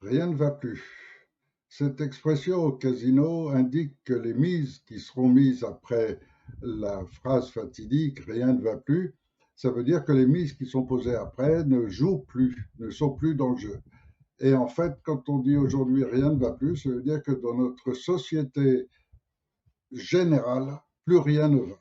Rien ne va plus. Cette expression au casino indique que les mises qui seront mises après la phrase fatidique "rien ne va plus", ça veut dire que les mises qui sont posées après ne jouent plus, ne sont plus dans le jeu. Et en fait, quand on dit aujourd'hui "rien ne va plus", ça veut dire que dans notre société générale, plus rien ne va.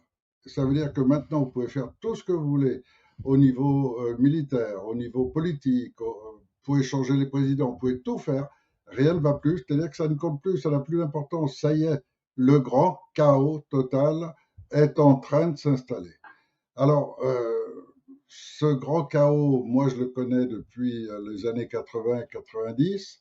Ça veut dire que maintenant, vous pouvez faire tout ce que vous voulez au niveau militaire, au niveau politique, vous pouvez changer les présidents, vous pouvez tout faire, rien ne va plus, c'est-à-dire que ça ne compte plus, ça n'a plus d'importance, ça y est, le grand chaos total est en train de s'installer. Alors, ce grand chaos, moi je le connais depuis les années 80-90,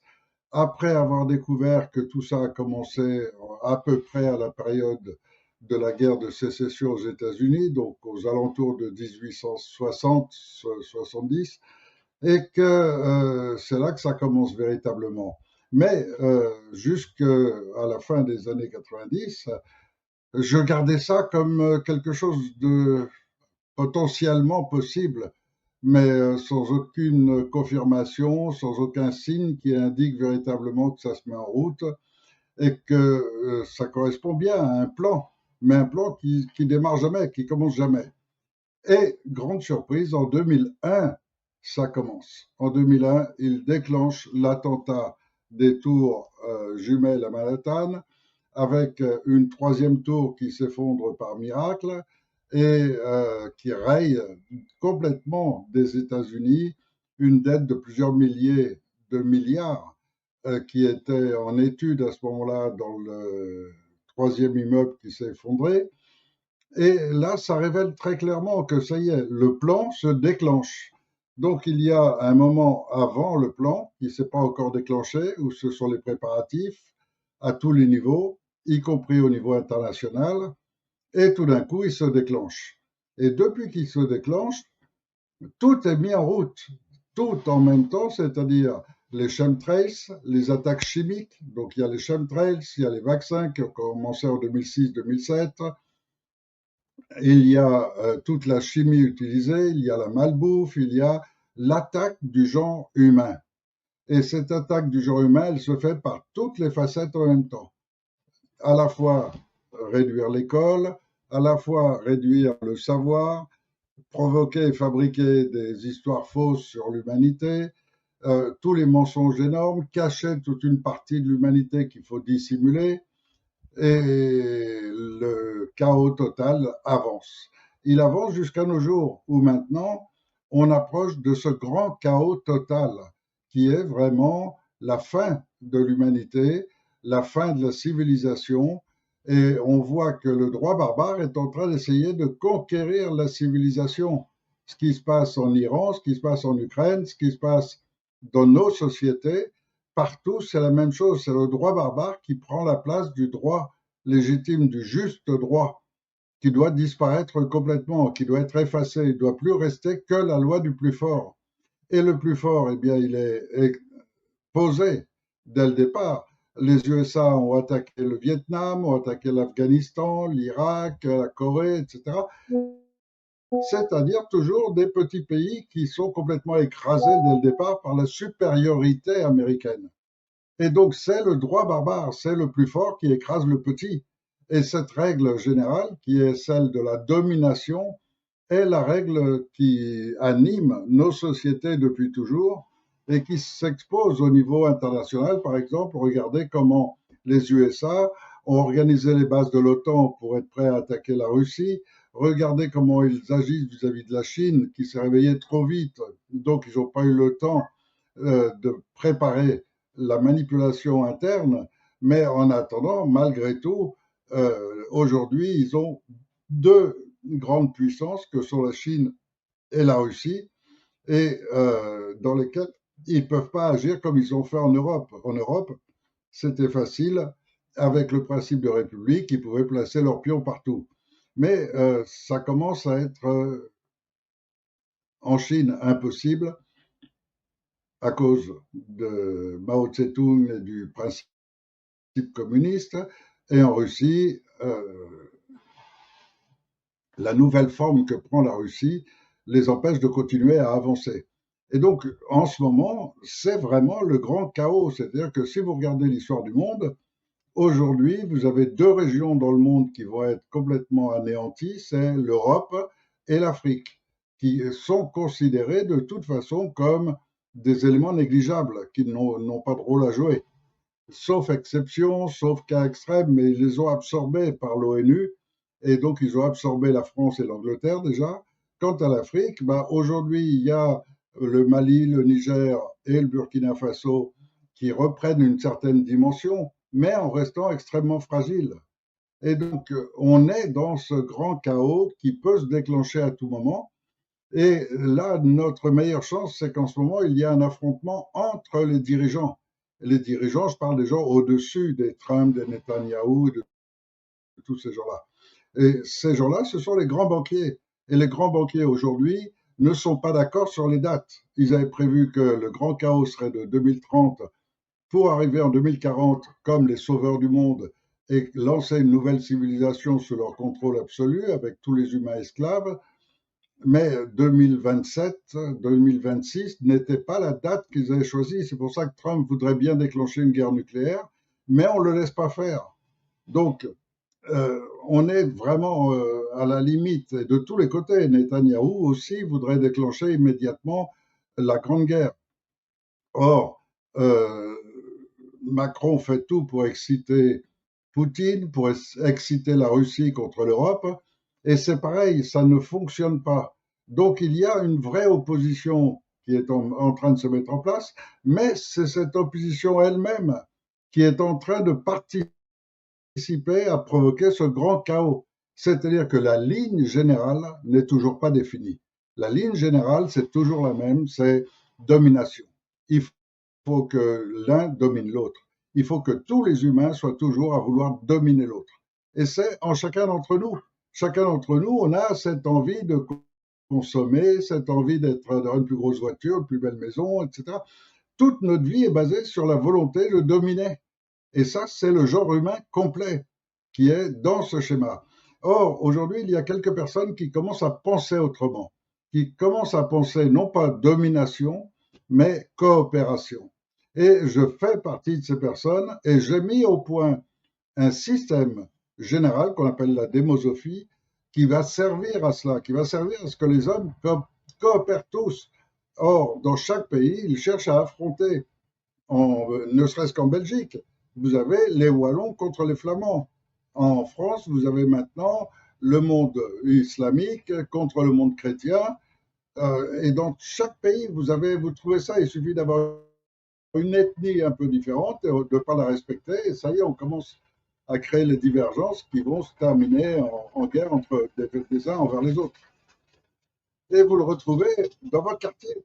après avoir découvert que tout ça a commencé à peu près à la période de la guerre de sécession aux États-Unis, donc aux alentours de 1860-70, et que c'est là que ça commence véritablement. Mais jusqu'à la fin des années 90, je gardais ça comme quelque chose de potentiellement possible, mais sans aucune confirmation, sans aucun signe qui indique véritablement que ça se met en route et que ça correspond bien à un plan, mais un plan qui démarre jamais, qui commence jamais. Et grande surprise, en 2001, ça commence. En 2001, il déclenche l'attentat des tours jumelles à Manhattan, avec une troisième tour qui s'effondre par miracle et qui raye complètement des États-Unis une dette de plusieurs milliers de milliards qui était en étude à ce moment-là dans le troisième immeuble qui s'est effondré. Et là, ça révèle très clairement que ça y est, le plan se déclenche. Donc il y a un moment avant le plan qui ne s'est pas encore déclenché, où ce sont les préparatifs à tous les niveaux, y compris au niveau international, et tout d'un coup, il se déclenche. Et depuis qu'il se déclenche, tout est mis en route, tout en même temps, c'est-à-dire les chemtrails, les attaques chimiques. Donc il y a les chemtrails, il y a les vaccins qui ont commencé en 2006-2007, il y a toute la chimie utilisée, il y a la malbouffe, il y a l'attaque du genre humain. Et cette attaque du genre humain, elle se fait par toutes les facettes en même temps. À la fois réduire l'école, à la fois réduire le savoir, provoquer et fabriquer des histoires fausses sur l'humanité, tous les mensonges énormes, cacher toute une partie de l'humanité qu'il faut dissimuler, et le chaos total avance. Il avance jusqu'à nos jours où maintenant on approche de ce grand chaos total qui est vraiment la fin de l'humanité, la fin de la civilisation, et on voit que le droit barbare est en train d'essayer de conquérir la civilisation. Ce qui se passe en Iran, ce qui se passe en Ukraine, ce qui se passe dans nos sociétés, partout, c'est la même chose. C'est le droit barbare qui prend la place du droit légitime, du juste droit, qui doit disparaître complètement, qui doit être effacé. Il ne doit plus rester que la loi du plus fort. Et le plus fort, eh bien, il est posé dès le départ. Les USA ont attaqué le Vietnam, ont attaqué l'Afghanistan, l'Irak, la Corée, etc. C'est-à-dire toujours des petits pays qui sont complètement écrasés dès le départ par la supériorité américaine. Et donc, c'est le droit barbare, c'est le plus fort qui écrase le petit. Et cette règle générale, qui est celle de la domination, est la règle qui anime nos sociétés depuis toujours et qui s'expose au niveau international. Par exemple, regardez comment les USA ont organisé les bases de l'OTAN pour être prêts à attaquer la Russie. Regardez comment ils agissent vis-à-vis de la Chine, qui s'est réveillée trop vite, donc ils n'ont pas eu le temps de préparer la manipulation interne, mais en attendant, malgré tout, aujourd'hui, ils ont deux grandes puissances que sont la Chine et la Russie, et dans lesquelles ils ne peuvent pas agir comme ils ont fait en Europe. En Europe, c'était facile, avec le principe de république, ils pouvaient placer leurs pions partout. Mais ça commence à être en Chine impossible à cause de Mao Tse-tung et du principe communiste, et en Russie, la nouvelle forme que prend la Russie les empêche de continuer à avancer. Et donc, en ce moment, c'est vraiment le grand chaos. C'est-à-dire que si vous regardez l'histoire du monde, aujourd'hui, vous avez deux régions dans le monde qui vont être complètement anéanties, c'est l'Europe et l'Afrique, qui sont considérées de toute façon comme des éléments négligeables, qui n'ont pas de rôle à jouer. Sauf exception, sauf cas extrême, mais ils les ont absorbés par l'ONU, et donc ils ont absorbé la France et l'Angleterre déjà. Quant à l'Afrique, bah, aujourd'hui, il y a le Mali, le Niger et le Burkina Faso qui reprennent une certaine dimension, mais en restant extrêmement fragiles. Et donc, on est dans ce grand chaos qui peut se déclencher à tout moment. Et là, notre meilleure chance, c'est qu'en ce moment, il y a un affrontement entre les dirigeants. Les dirigeants, je parle des gens au-dessus des Trump, des Netanyahou, de tous ces gens-là. Et ces gens-là, ce sont les grands banquiers. Et les grands banquiers aujourd'hui ne sont pas d'accord sur les dates. Ils avaient prévu que le grand chaos serait de 2030 pour arriver en 2040 comme les sauveurs du monde et lancer une nouvelle civilisation sous leur contrôle absolu avec tous les humains esclaves. Mais 2027, 2026 n'était pas la date qu'ils avaient choisie. C'est pour ça que Trump voudrait bien déclencher une guerre nucléaire, mais on ne le laisse pas faire. Donc, on est vraiment à la limite et de tous les côtés. Netanyahou aussi voudrait déclencher immédiatement la Grande Guerre. Or, Macron fait tout pour exciter Poutine, pour exciter la Russie contre l'Europe, et c'est pareil, ça ne fonctionne pas. Donc il y a une vraie opposition qui est en train de se mettre en place, mais c'est cette opposition elle-même qui est en train de participer à provoquer ce grand chaos. C'est-à-dire que la ligne générale n'est toujours pas définie. La ligne générale, c'est toujours la même, c'est domination. Il faut que l'un domine l'autre. Il faut que tous les humains soient toujours à vouloir dominer l'autre. Et c'est en chacun d'entre nous. Chacun d'entre nous, on a cette envie de consommer, cette envie d'être dans une plus grosse voiture, une plus belle maison, etc. Toute notre vie est basée sur la volonté de dominer. Et ça, c'est le genre humain complet qui est dans ce schéma. Or, aujourd'hui, il y a quelques personnes qui commencent à penser autrement, qui commencent à penser non pas domination, mais coopération. Et je fais partie de ces personnes et j'ai mis au point un système général qu'on appelle la démosophie qui va servir à cela, qui va servir à ce que les hommes coopèrent tous. Or, dans chaque pays, ils cherchent à affronter, ne serait-ce qu'en Belgique, vous avez les Wallons contre les Flamands. En France, vous avez maintenant le monde islamique contre le monde chrétien. Et dans chaque pays, vous trouvez ça. Il suffit d'avoir une ethnie un peu différente et de ne pas la respecter. Et ça y est, on commence à créer les divergences qui vont se terminer en guerre entre des uns envers les autres. Et vous le retrouvez dans votre quartier.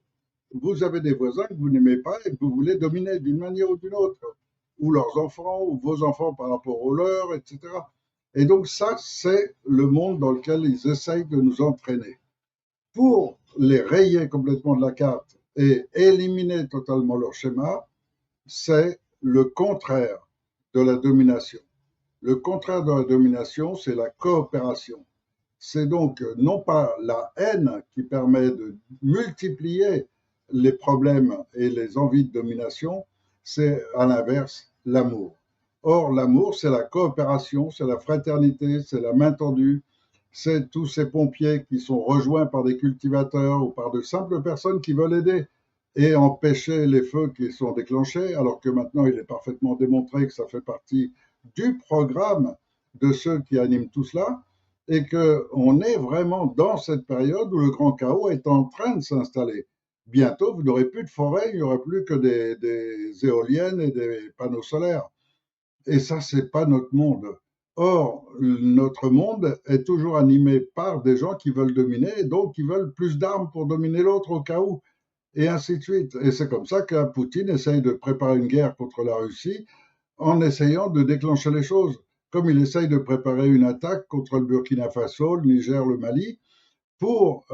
Vous avez des voisins que vous n'aimez pas et que vous voulez dominer d'une manière ou d'une autre, ou leurs enfants, ou vos enfants par rapport aux leurs, etc. Et donc ça, c'est le monde dans lequel ils essayent de nous entraîner. Pour les rayer complètement de la carte et éliminer totalement leur schéma, c'est le contraire de la domination. Le contraire de la domination, c'est la coopération. C'est donc non pas la haine qui permet de multiplier les problèmes et les envies de domination, c'est à l'inverse l'amour. Or, l'amour, c'est la coopération, c'est la fraternité, c'est la main tendue, c'est tous ces pompiers qui sont rejoints par des cultivateurs ou par de simples personnes qui veulent aider et empêcher les feux qui sont déclenchés, alors que maintenant il est parfaitement démontré que ça fait partie du programme de ceux qui animent tout cela, et qu'on est vraiment dans cette période où le grand chaos est en train de s'installer. Bientôt, vous n'aurez plus de forêt, il n'y aura plus que des éoliennes et des panneaux solaires. Et ça, c'est pas notre monde. Or, notre monde est toujours animé par des gens qui veulent dominer, et donc qui veulent plus d'armes pour dominer l'autre au cas où, et ainsi de suite. Et c'est comme ça que Poutine essaye de préparer une guerre contre la Russie en essayant de déclencher les choses, comme il essaye de préparer une attaque contre le Burkina Faso, le Niger, le Mali, pour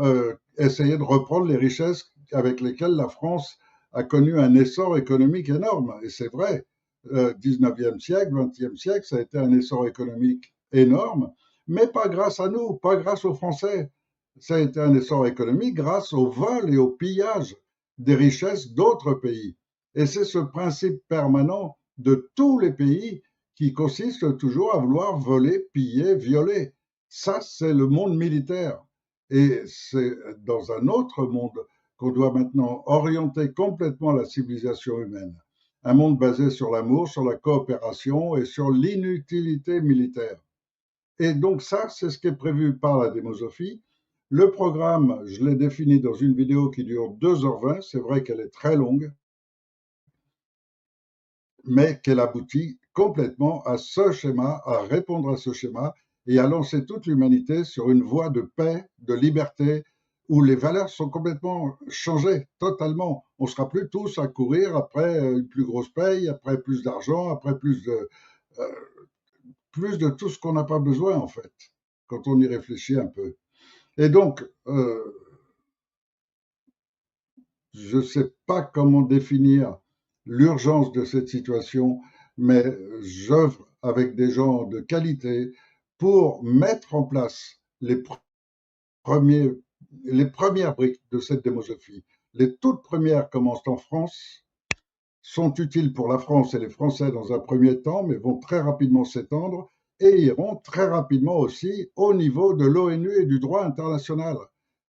essayer de reprendre les richesses avec lesquelles la France a connu un essor économique énorme. Et c'est vrai, 19e siècle, 20e siècle, ça a été un essor économique énorme, mais pas grâce à nous, pas grâce aux Français. Ça a été un essor économique grâce au vol et au pillage des richesses d'autres pays. Et c'est ce principe permanent de tous les pays qui consiste toujours à vouloir voler, piller, violer. Ça, c'est le monde militaire. Et c'est dans un autre monde qu'on doit maintenant orienter complètement la civilisation humaine. Un monde basé sur l'amour, sur la coopération et sur l'inutilité militaire. Et donc ça, c'est ce qui est prévu par la démosophie. Le programme, je l'ai défini dans une vidéo qui dure 2h20. C'est vrai qu'elle est très longue, mais qu'elle aboutit complètement à ce schéma, à répondre à ce schéma et à lancer toute l'humanité sur une voie de paix, de liberté, où les valeurs sont complètement changées, totalement. On ne sera plus tous à courir après une plus grosse paye, après plus d'argent, après plus de tout ce qu'on n'a pas besoin, en fait, quand on y réfléchit un peu. Et donc, je ne sais pas comment définir l'urgence de cette situation, mais j'œuvre avec des gens de qualité pour mettre en place premiers, les premières briques de cette démosophie. Les toutes premières commencent en France, sont utiles pour la France et les Français dans un premier temps, mais vont très rapidement s'étendre et iront très rapidement aussi au niveau de l'ONU et du droit international.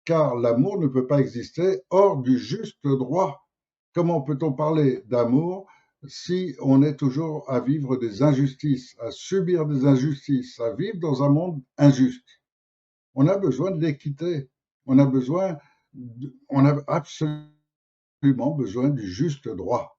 Car l'amour ne peut pas exister hors du juste droit. Comment peut-on parler d'amour si on est toujours à vivre des injustices, à subir des injustices, à vivre dans un monde injuste? On a besoin de l'équité. On a absolument besoin du juste droit.